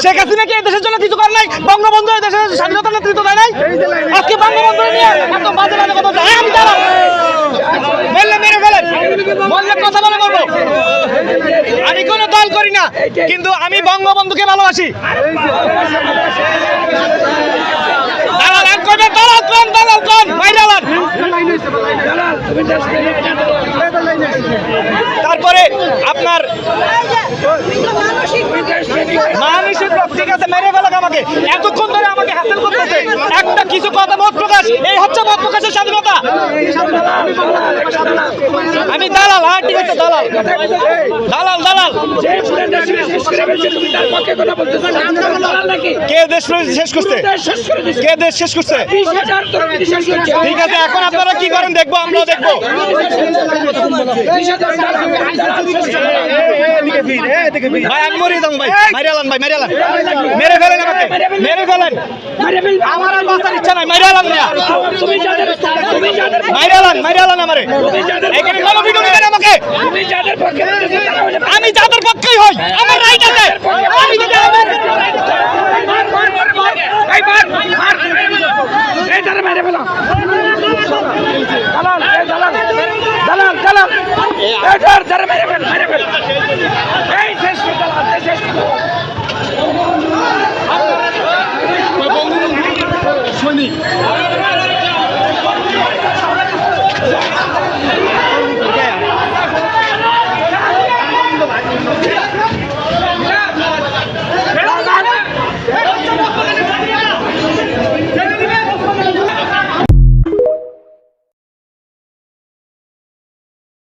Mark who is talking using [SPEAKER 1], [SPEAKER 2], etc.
[SPEAKER 1] শেখ হাসিনা কি এই দেশের জন্য কিছু করে নাই? বঙ্গবন্ধু এই দেশের স্বাধীনতা নেতৃত্ব দেয় নাই? আজকে বঙ্গবন্ধু নিয়ে এত বাজে বাজে কথা বলছে। আমি দাঁড়াও, বললে মেরে ফেলেন, বললে কথা বলে বলবো। আমি কোনো দল করি না, কিন্তু আমি বঙ্গবন্ধুকে ভালোবাসি। দালাল করবে, দালাল কোন মাইরালান। তারপরে আপনার মানুষের ঠিক আছে, মেরে ফেলাক আমাকে, এতক্ষণ ধরে আমাকে হ্যাসেল করতেছে, একটা কিছু কথা মত প্রকাশ, এই হচ্ছে মত প্রকাশের স্বাধীনতা। আমি দালাল, হ্যাঁ ঠিক আছে, দালাল দালাল দালাল। কে দেশ শেষ করছে? কে দেশ শেষ করছে? ঠিক আছে, এখন আপনারা কি করেন দেখবো, আমরাও দেখবো। ভাই আমি মরে যাবো ভাই, মাইরালান ভাই, মাইরালান, মেরে ফেলেন আমাকে, মেরে ফেলেন, আমার আর বাঁচার ইচ্ছা নাই, মাইরালান না, মাইরালান, মাইরালান আমারে, এখানে কোনো ভিডিও নেবেন আমাকে, আমি যাদের